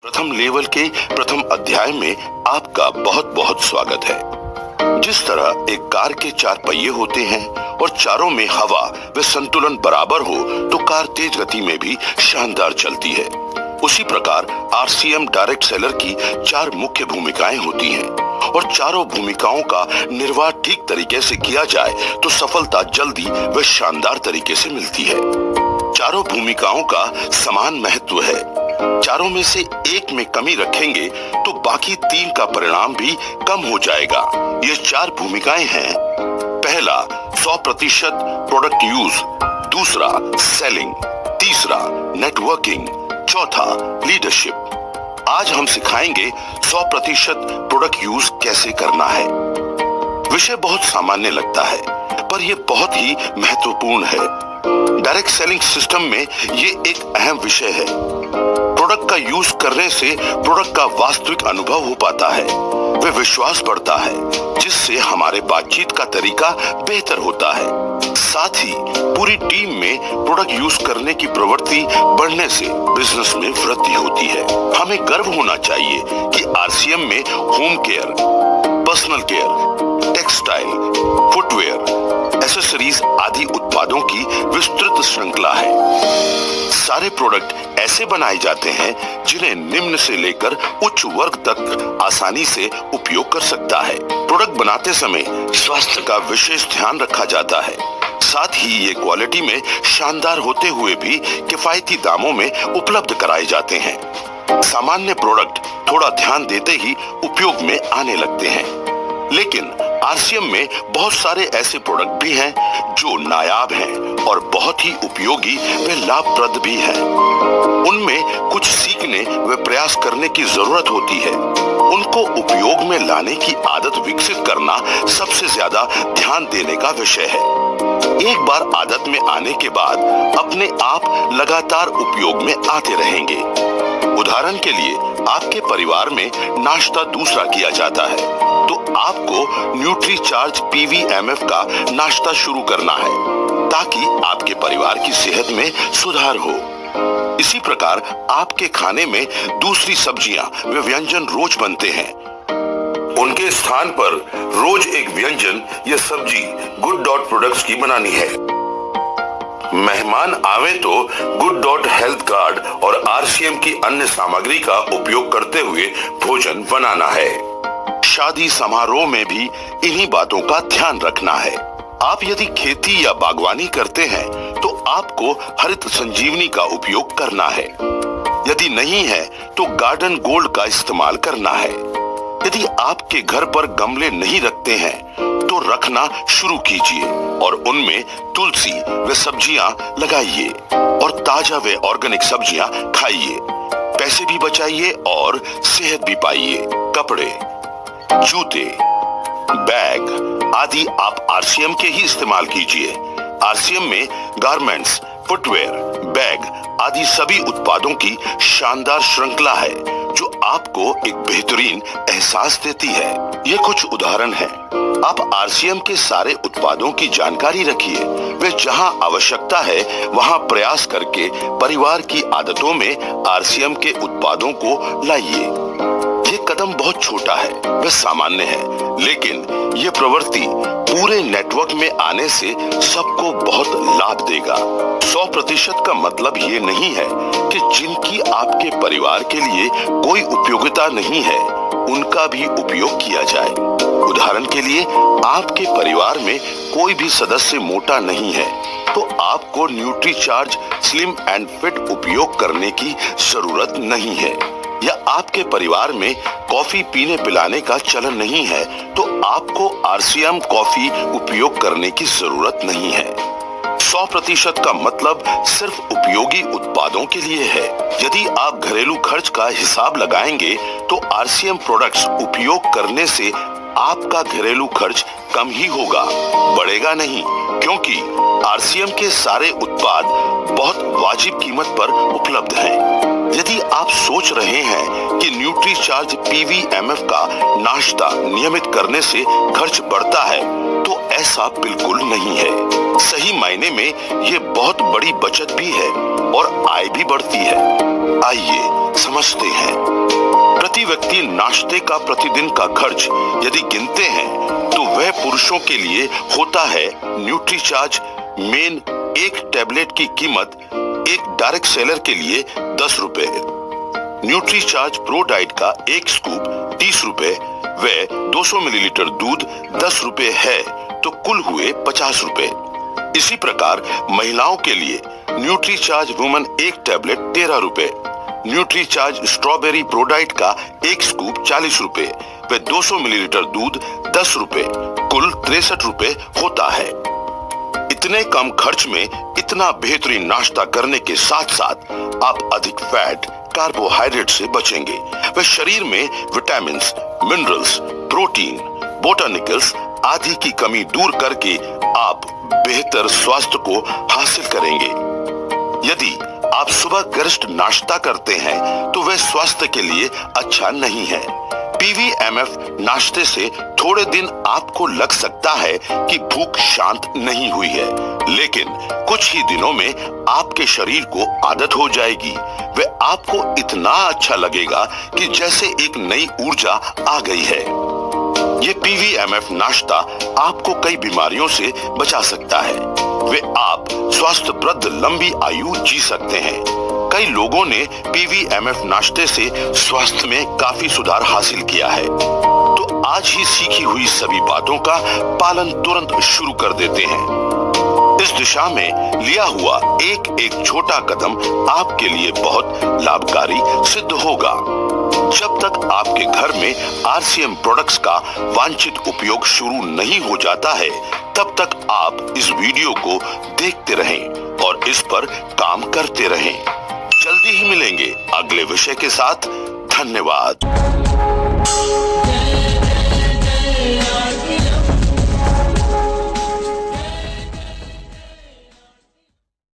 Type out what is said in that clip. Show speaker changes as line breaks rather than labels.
प्रथम लेवल के प्रथम अध्याय में आपका बहुत बहुत स्वागत है। जिस तरह एक कार के 4 पहिए होते हैं और चारों में हवा व संतुलन बराबर हो तो कार तेज गति में भी शानदार चलती है, उसी प्रकार आरसीएम डायरेक्ट सेलर की 4 मुख्य भूमिकाएं होती हैं और चारों भूमिकाओं का निर्वाह ठीक तरीके से किया जाए तो सफलता जल्दी व शानदार तरीके से मिलती है। चारों भूमिकाओं का समान महत्व है। चारों में से एक में कमी रखेंगे तो बाकी 3 का परिणाम भी कम हो जाएगा। ये 4 भूमिकाएं हैं। पहला 100% प्रोडक्ट यूज, दूसरा सेलिंग, तीसरा नेटवर्किंग, चौथा लीडरशिप। आज हम सिखाएंगे 100% प्रोडक्ट यूज कैसे करना है। विषय बहुत सामान्य लगता है पर यह बहुत ही महत्वपूर्ण है। डायरेक्ट सेलिंग सिस्टम में ये एक अहम विषय है। प्रोडक्ट का यूज करने से प्रोडक्ट का वास्तविक अनुभव हो पाता है, वे विश्वास बढ़ता है जिससे हमारे बातचीत का तरीका बेहतर होता है। साथ ही पूरी टीम में प्रोडक्ट यूज करने की प्रवृत्ति बढ़ने से बिजनेस में वृद्धि होती है। हमें गर्व होना चाहिए कि आरसीएम में home care, personal care, textile, footwear, accessories आदि उत्पादों की विस्तृत श्रृंखला है। सारे प्रोडक्ट ऐसे बनाए जाते हैं जिन्हें निम्न से लेकर उच्च वर्ग तक आसानी से उपयोग कर सकता है। प्रोडक्ट बनाते समय स्वास्थ्य का विशेष ध्यान रखा जाता है। साथ ही ये क्वालिटी में शानदार होते हुए भी किफायती दामों में उपलब्ध कराए जाते हैं। सामान्य प्रोडक्ट थोड़ा ध्यान देते ही उपयोग में आने लगते हैं, लेकिन आरसीएम में बहुत सारे ऐसे प्रोडक्ट भी हैं जो नायाब हैं और बहुत ही उपयोगी व लाभप्रद भी हैं। उनमें कुछ सीखने व प्रयास करने की जरूरत होती है। उनको उपयोग में लाने की आदत विकसित करना सबसे ज्यादा ध्यान देने का विषय है। एक बार आदत में आने के बाद अपने आप लगातार उपयोग में आते रहेंगे। उदाहरण के लिए आपके परिवार में नाश्ता दूसरा किया जाता है तो आपको न्यूट्रीचार्ज पीवीएमएफ का नाश्ता शुरू करना है ताकि आपके परिवार की सेहत में सुधार हो। इसी प्रकार आपके खाने में दूसरी सब्जियां व व्यंजन रोज बनते हैं। उनके स्थान पर रोज एक व्यंजन या सब्जी गुड डॉट प्रोडक्ट्स की बनानी है। मेहमान आवे तो गुड डॉट हेल्थ कार्ड और आरसीएम की अन्य सामग्री का उपयोग करते हुए भोजन बनाना है। शादी समारोह में भी इन्हीं बातों का ध्यान रखना है। आप यदि खेती या बागवानी करते हैं तो आपको हरित संजीवनी का उपयोग करना है। यदि नहीं है तो गार्डन गोल्ड का इस्तेमाल करना है। यदि आपके घर पर गमले नहीं रखते हैं तो रखना शुरू कीजिए और उनमें तुलसी व सब्जियां लगाइए और ताजा व ऑर्गेनिक सब्जियां खाइए। पैसे भी बचाइए और सेहत भी पाइए। कपड़े, जूते, बैग आदि आप आरसीएम के ही इस्तेमाल कीजिए। आरसीएम में गारमेंट्स, फुटवेयर, बैग आदि सभी उत्पादों की शानदार श्रृंखला है जो आपको एक बेहतरीन एहसास देती है। ये कुछ उदाहरण हैं। आप आरसीएम के सारे उत्पादों की जानकारी रखिए। वे जहां आवश्यकता है वहां प्रयास करके परिवार की आदतों में आरसीएम के उत्पादों को लाइए। ये कदम बहुत छोटा है, वह सामान्य है, लेकिन ये प्रवृत्ति पूरे नेटवर्क में आने से सबको बहुत लाभ देगा। 100% का मतलब ये नहीं है कि जिनकी आपके परिवार के लिए कोई उपयोगिता नहीं है उनका भी उपयोग किया जाए। उदाहरण के लिए आपके परिवार में कोई भी सदस्य मोटा नहीं है तो आपको न्यूट्रीचार्ज स्लिम एंड फिट उपयोग करने की जरूरत नहीं है। या आपके परिवार में कॉफी पीने पिलाने का चलन नहीं है तो आपको आरसीएम कॉफी उपयोग करने की जरूरत नहीं है। 100% का मतलब सिर्फ उपयोगी उत्पादों के लिए है। यदि आप घरेलू खर्च का हिसाब लगाएंगे तो आरसीएम प्रोडक्ट्स उपयोग करने से आपका घरेलू खर्च कम ही होगा, बढ़ेगा नहीं, क्योंकि आरसीएम के सारे उत्पाद बहुत वाजिब कीमत पर उपलब्ध हैं। यदि आप सोच रहे हैं कि न्यूट्रीचार्ज पीवीएमएफ का नाश्ता नियमित करने से खर्च बढ़ता है तो ऐसा बिल्कुल नहीं है। सही मायने में ये बहुत बड़ी बचत भी है और आय भी बढ़ती है। आइए समझते हैं। प्रति व्यक्ति नाश्ते का प्रतिदिन का खर्च यदि गिनते हैं तो वह पुरुषों के लिए होता है न्यूट्रीचार्ज मेन एक टैबलेट की कीमत एक डायरेक्ट सेलर के लिए 10 रुपए, न्यूट्रीचार्ज प्रो डाइट का एक स्कूप 30 रुपए व 200 मिलीलीटर दूध 10 रुपए है तो कुल हुए 50 रुपए। इसी प्रकार महिलाओं के लिए न्यूट्रीचार्ज वुमन एक टैबलेट 13 रुपए, न्यूट्रीचार्ज स्ट्रॉबेरी प्रो डाइट का एक स्कूप 40 रुपए व 200 मिलीलीटर दूध 10 रुपए, कुल 63 रुपए होता है। इतने कम खर्च में इतना बेहतरीन नाश्ता करने के साथ साथ आप अधिक फैट कार्बोहाइड्रेट से बचेंगे व शरीर में विटामिन्स, मिनरल्स, प्रोटीन, बोटानिकल्स आदि की कमी दूर करके आप बेहतर स्वास्थ्य को हासिल करेंगे। यदि आप सुबह गरिष्ठ नाश्ता करते हैं तो वह स्वास्थ्य के लिए अच्छा नहीं है। पीवीएमएफ नाश्ते से थोड़े दिन आपको लग सकता है कि भूख शांत नहीं हुई है, लेकिन कुछ ही दिनों में आपके शरीर को आदत हो जाएगी व आपको इतना अच्छा लगेगा कि जैसे एक नई ऊर्जा आ गई है। ये पीवीएमएफ नाश्ता आपको कई बीमारियों से बचा सकता है वे आप स्वास्थ्यप्रद लंबी आयु जी सकते हैं। कई लोगों ने पीवीएमएफ नाश्ते से स्वास्थ्य में काफी सुधार हासिल किया है। तो आज ही सीखी हुई सभी बातों का पालन तुरंत शुरू कर देते हैं। इस दिशा में लिया हुआ एक एक छोटा कदम आपके लिए बहुत लाभकारी सिद्ध होगा। जब तक आपके घर में आरसीएम प्रोडक्ट्स का वांछित उपयोग शुरू नहीं हो जाता है, तब तक आप इस वीडियो को देखते रहें और इस पर काम करते रहें। जल्दी ही मिलेंगे अगले विषय के साथ। धन्यवाद।